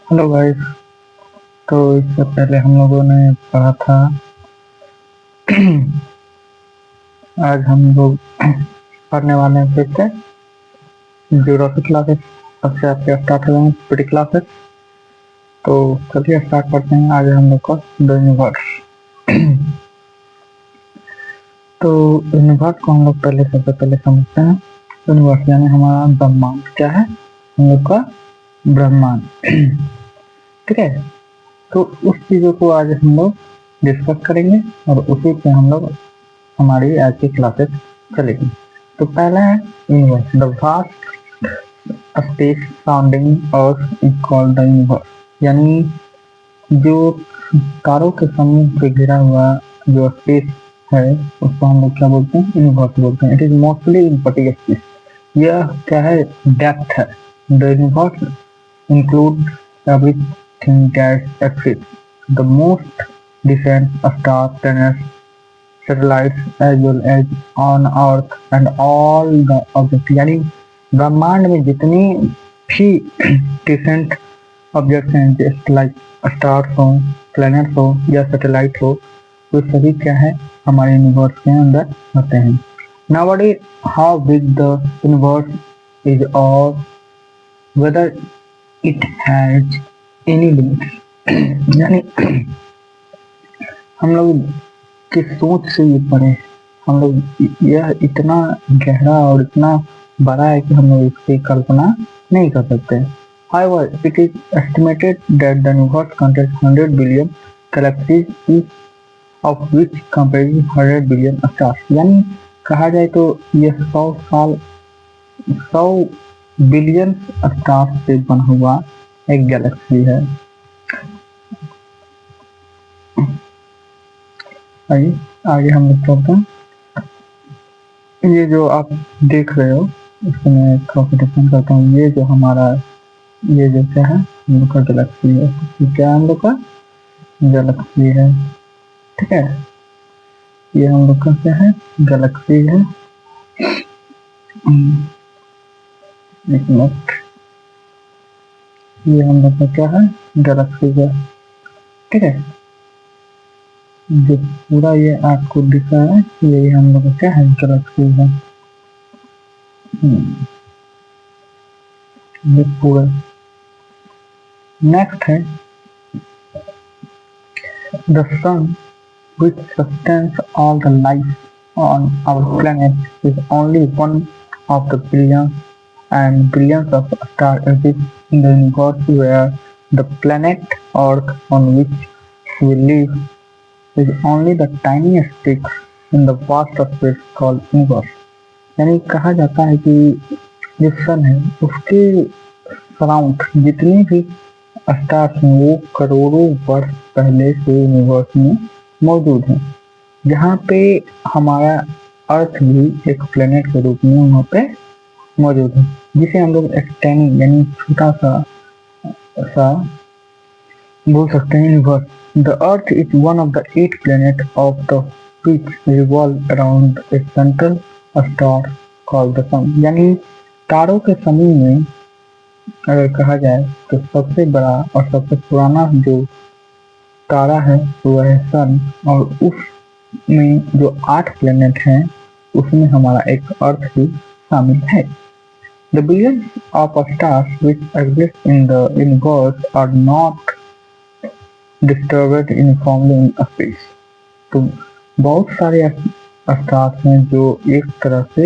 Hello guys. तो इससे पहले हम लोगों ने पढ़ा था। आज हम लोग पढ़ने वाले हैं फिर से ज्योग्राफी क्लासेस। सबसे आपके स्टार्ट हो जाएंगे पीटी क्लासेस। तो चलिए स्टार्ट करते हैं आज हम लोग का द यूनिवर्स। तो यूनिवर्स को हम लोग सबसे पहले समझते हैं। यूनिवर्स यानी हमारा ब्रह्मांड क्या है, हम लोग का ब्रह्मांड। ठीक है। तो उस चीजों को आज हम लोग डिस्कस करेंगे और उसी पे हम लोग हमारी आज की क्लासेस चलेगी। तो पहला है universe, the vast space surrounding earth is called the universe. यानी जो तारों के समूह से घिरा हुआ जो स्पेस है उसको हम लोग क्या बोलते हैं, यूनिवर्स बोलते हैं। It is mostly in space. यह क्या है, डेप्थ है। The universe include everything that exists, the most distant stars, planets, satellites as well as on Earth and all the objects। यानी ब्रह्मांड में जितनी भी डिसेंट ऑब्जेक्ट्स हैं, जैसे लाइक स्टार्स हो, प्लैनेट्स हो या सैटेलाइट हो, वो सभी क्या है हमारे यूनिवर्स के अंदर होते हैं। Nowadays, how big the universe is or whether it has any limit. यानी हम लोग की सोच से ये पढ़े, हम लोग यह इतना गहरा और इतना बड़ा है कि हम लोग इसकी कल्पना नहीं कर सकते। However, it is estimated that the universe contains 100 billion galaxies, each of which comprises 100 billion stars। यानी कहा जाए तो यह 100 बिलियन स्टार से बना हुआ एक गैलेक्सी है। आइए आगे हम लोग चलते हैं। ये जो आप देख रहे हो इसको मैं थोड़ा सा डिफाइन करता हूँ। ये जो हमारा ये जो क्या है, हम लोग का गैलेक्सी है। ये क्या है, हम लोग का गैलेक्सी है। ठीक है, ये हम लोग का क्या है, गैलेक्सी है। एक मिनट, ये हम लोग का क्या है, गैलेक्सी है। ठीक है, जो पूरा ये आपको दिख रहा है यही हम लोग का क्या है, गैलेक्सी है। ये पूरा नेक्स्ट है the sun which sustains all the life on our planet is only one of the billions and billions of stars exist in the universe, where the planet Earth on which we live is only the tiniest tick in the vast space called universe। यानी कहा जाता है कि जो सन है उसके surround जितनी भी स्टार्स हैं वो करोड़ों वर्ष पहले से यूनिवर्स में मौजूद हैं, जहाँ पे हमारा अर्थ भी एक प्लेनेट के रूप में वहाँ पे मौजूद है, जिसे हम लोग एक टाइनी यानी छोटा सा बोल सकते हैं universe. The earth is one of the 8 planet of the which revolve around a central star called the sun। यानी तारों के समूह में अगर कहा जाए तो सबसे बड़ा और सबसे पुराना जो तारा है वह है सन, और उसमें जो 8 प्लेनेट हैं उसमें हमारा एक अर्थ भी शामिल है। The billions of stars which exist in the universe are not distributed uniformly in space। तो बहुत सारे स्टार्स हैं जो एक तरह से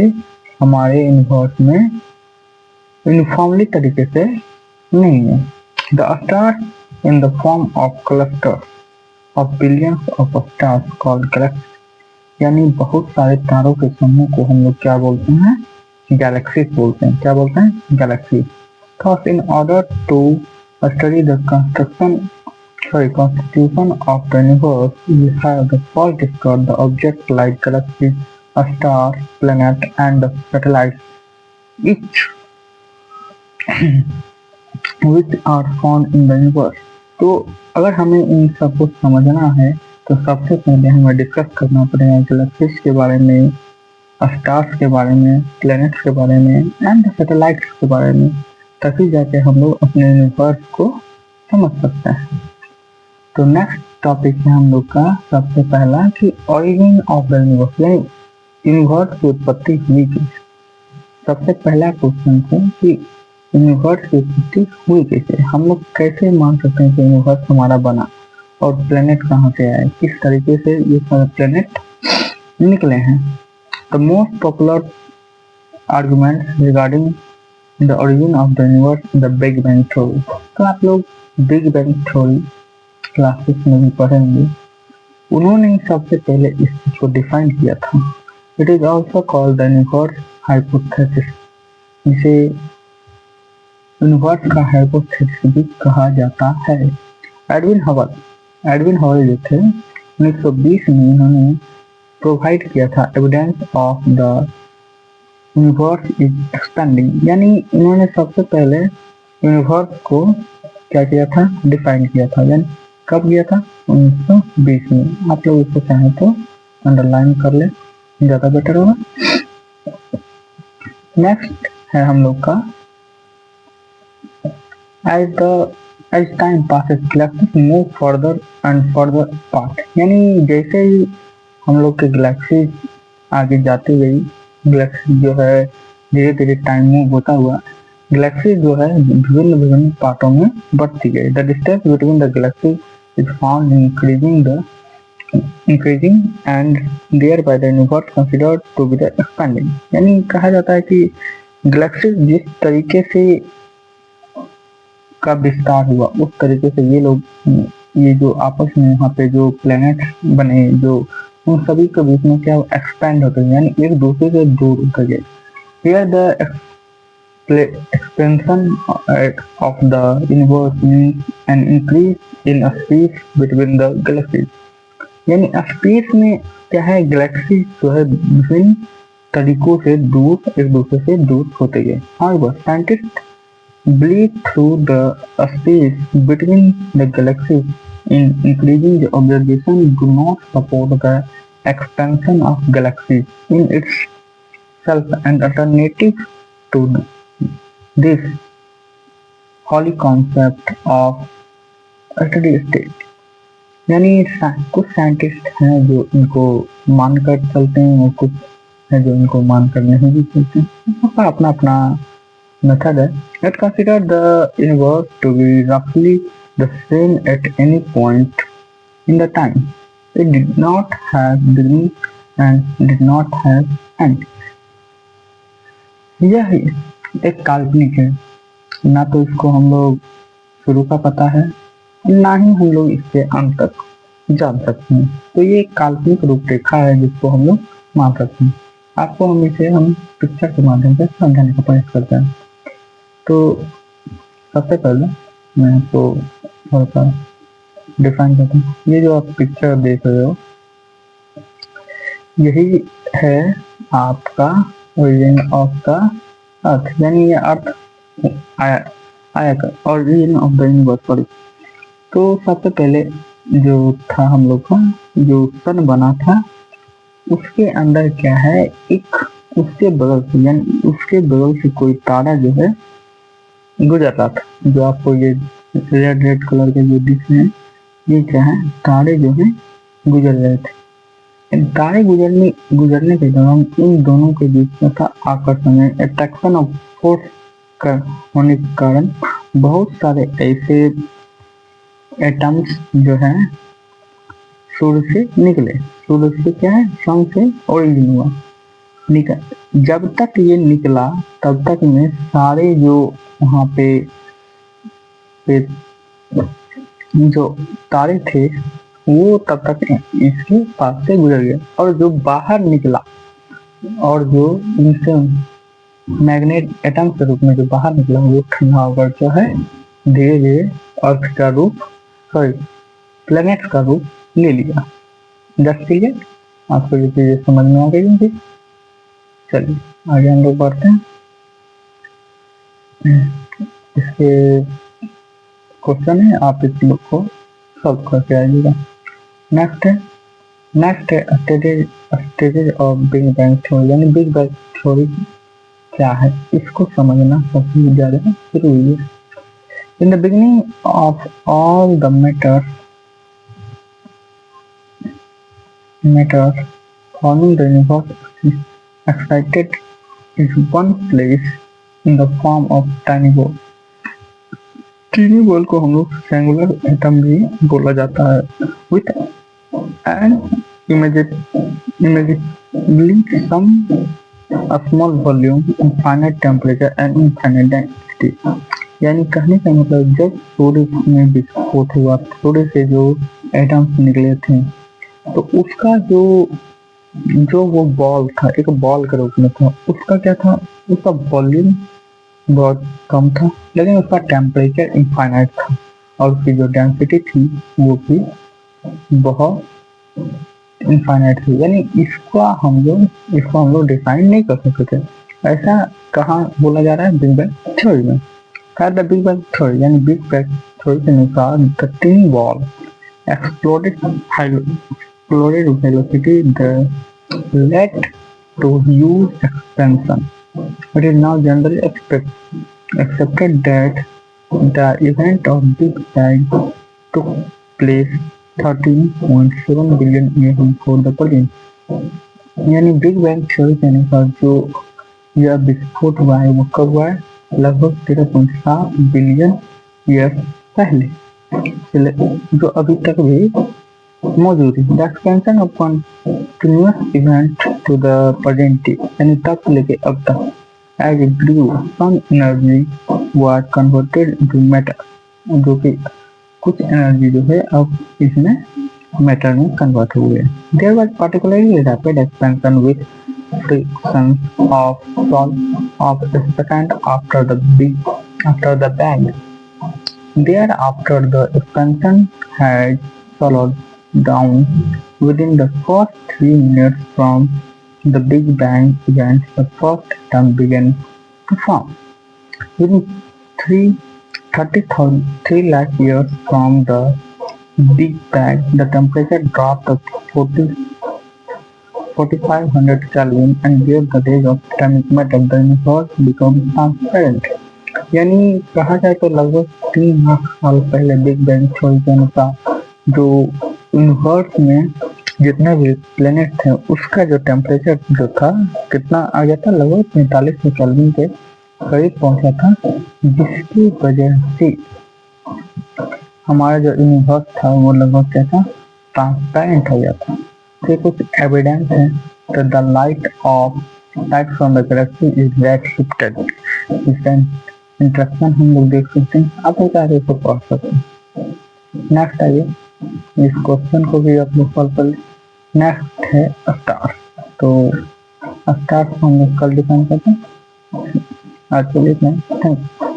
हमारे यूनिवर्स में यूनिफॉर्मली तरीके से नहीं है। The stars in the form of clusters of billions of stars called Galaxy. यानी बहुत सारे तारों के समूह को हम लोग क्या बोलते हैं, गैलेक्सी बोलते हैं। क्या बोलते हैं, Galaxy. Thus, in order to study the constitution of the universe, we have the first discovered the objects like galaxies, stars, planets, and satellites, each which are found in the universe। तो अगर हमें इन सब को समझना है तो सबसे पहले हमें डिस्कस करना पड़ेगा गैलेक्सीज के बारे में, स्टार्स के बारे में, प्लैनेट्स के बारे में एंड सैटेलाइट्स के बारे में, तभी जाके हम लोग अपने यूनिवर्स को समझ सकते हैं। तो नेक्स्ट टॉपिक है हम लोग का सबसे पहला कि ओरिजिन ऑफ द यूनिवर्स, यानी यूनिवर्स की उत्पत्ति हुई कैसे। सबसे पहला क्वेश्चन है कि यूनिवर्स की उत्पत्ति हुई कैसे। हम लोग कैसे मान सकते हैं कि यूनिवर्स हमारा बना और प्लेनेट कहाँ से आए, किस तरीके से ये सारे प्लेनेट निकले हैं। The most popular argument regarding the origin of the universe the big bang theory. तो आप लोग बिग बैंग थ्योरी क्लासेस में भी पढ़ेंगे। उन्होंने ही सबसे पहले इस चीज को डिफाइन किया था। It is also called the universe hypothesis, जिसे यूनिवर्स का हाइपोथेसिस भी कहा जाता है। एडविन हबल जो थे 1920 में इन्होंने प्रोवाइड किया था evidence of the universe is expanding, यानी इन्होंने सबसे पहले यूनिवर्स को क्या किया था, डिफाइन किया था। यानी कब किया था, 1920 में। आप लोग इसको चाहें तो अंडरलाइन कर ले, ज्यादा बेटर होगा। नेक्स्ट है हम लोग का as time passes galaxies move further and further apart, यानी जैसे ही हम लोग के गैलेक्सीज आगे जाती गई, गैलेक्सी जो है धीरे धीरे टाइम मूव होता हुआ गैलेक्सी जो है विभिन्न विभिन्न पार्टों में बढ़ती गई। The distance between the Galaxy is found increasing and thereby the universe considered to be the expanding, यानी कहा जाता है कि गैलेक्सी जिस तरीके से का विस्तार हुआ उस तरीके से ये जो आपस में वहाँ पे जो प्लेनेट बने, जो उन सभी के बीच में क्या एक्सपेंड होते हैं, यानी एक दूसरे से दूर होते गए। Here the expansion of the universe means an increase in a space between the galaxies, यानी स्पेस में क्या है, गैलेक्सी जो है विभिन्न तरीकों से दूर एक दूसरे से दूर होते गए। However, scientists believe through the space between the galaxies in increasing the observation do not support the expansion of galaxies in itself, and alternative to this holy concept of steady state, यानी कुछ scientist हैं जो इनको मानकर चलते हैं और कुछ है जो इनको मानकर नहीं भी चलते हैं। सबका अपना अपना मेथड है। It considered the universe to be roughly the same at any point in the time. It did not have beginning and did not have end. यह एक काल्पनिक है, ना तो इसको हम लोग शुरू का पता है ना ही हम लोग इसके अंत तक जान सकते हैं। तो ये एक काल्पनिक रूपरेखा है जिसको हम लोग मान सकते हैं। आपको हम पिक्चर के माध्यम से समझाने का प्रयास करते हैं। तो सबसे पहले मैं आपको थोड़ा सा डिफाइन करता हूँ। ये जो आप पिक्चर देख रहे हो यही है आपका ओरिजिन ऑफ द अर्थ, यानी ये अर्थ आया कर origin of the universe. Sorry, तो सबसे पहले जो था हम लोग का जो सन बना था उसके अंदर क्या है, एक उसके बगल से यानी उसके बगल से कोई तारा जो है गुजर रहा था। जो आपको ये रेड कलर के जो दिख रहे हैं ये क्या है, तारे जो है गुजर रहे थे। तारे गुजरने के दौरान इन दोनों के बीच में था आकर्षण, अट्रैक्शन ऑफ फोर्स होने के कारण बहुत सारे ऐसे एटम्स जो है सूर्य से निकले। सूर्य से क्या है, सन से ओरिजिन हुआ, निकल। जब तक ये निकला तब तक में सारे जो वहाँ पे जो तारे थे वो तब तक इसके पास से गुजर गए, और जो बाहर निकला और जो इनसे मैग्नेट एटम के रूप में जो बाहर निकला वो ठंडा होकर जो है धीरे धीरे अर्थ का रूप प्लैनेट का रूप ले लिया। जस्ट क्लियर, आपको ये चीजें समझ में आ गई होंगी। चलिए आगे हम लोग बढ़ते हैं। इसके क्वेश्चन है, आप इस लोग को सॉल्व करके आइएगा। नेक्स्ट है stages of big bang theory, यानी बिग बैंग थ्योरी क्या है इसको समझना सबसे ज्यादा जरूरी है। In the beginning of all the matters forming the universe is excited is one place in the form of tiny ball. Tiny ball को हम लोग सिंगुलर एटम भी बोला जाता है with an imaginably some a small volume, infinite temperature and infinite density. यानी कहने का मतलब जब सूर्य में विस्फोट हुआ, सूर्य से जो एटम्स निकले थे तो उसका जो वो बॉल था, एक बॉल के रूप में था, उसका क्या था, उसका वॉल्यूम बहुत कम था लेकिन उसका टेम्परेचर इनफाइनाइट था और उसकी जो डेंसिटी थी वो भी बहुत इनफाइनाइट थी। यानी इसको हम लोग डिफाइन नहीं कर सकते थे। ऐसा कहाँ बोला जा रहा है? बिग बैंग थ्योरी में। द बिग बैंग थ्योरी यानी बिग बैंग थ्योरी के अनुसार the tin ball exploded velocity led to huge expansion. It is now generally accepted that the event of Big Bang took place 13.7 billion years before the present. यानी big bang theory के अनुसार जो यह विस्फोट हुआ है वो कब हुआ है? लगभग 13.7 बिलियन ईयर पहले, जो अभी तक भी मौजूद है। The expansion of continuous event to the present day यानी तब से लेके अब तक as it grew some energy was converted into matter, जो कि कुछ एनर्जी जो है अब इसमें मैटर में कन्वर्ट हुए। There was particularly rapid expansion with frictions of a second after the bang. Thereafter, the expansion had slowed down. Within the first 3 minutes from the Big Bang event, the first atom began to form. Within 3 lakh years from the Big Bang, the temperature dropped to 4500 Kelvin and gave the rays of atomic matter. The universe became transparent. यानी कहा जाए तो लगभग 3 लाख साल पहले big bang theory के अनुसार जो यूनिवर्स में जितने भी प्लेनेट थे उसका जो टेम्परेचर जो था कितना आ गया था, लगभग 4500 केल्विन के करीब पहुंचा था, जिसकी वजह से हमारा जो यूनिवर्स था वो लगभग क्या था, ट्रांसपेरेंट हो गया था। तो कुछ एविडेंस है तो the light from the Galaxy is red shifted. इसका इंट्रक्शन हम लोग देख सकते हैं, आप लोग चाहे इसको पढ़ सकते हैं। नेक्स्ट आइए, इस क्वेश्चन को भी आप लोग सॉल्व कर लें। नेक्स्ट है स्टार। तो स्टार को हम लोग कल डिफाइन करते हैं। आज के लिए थैंक यू।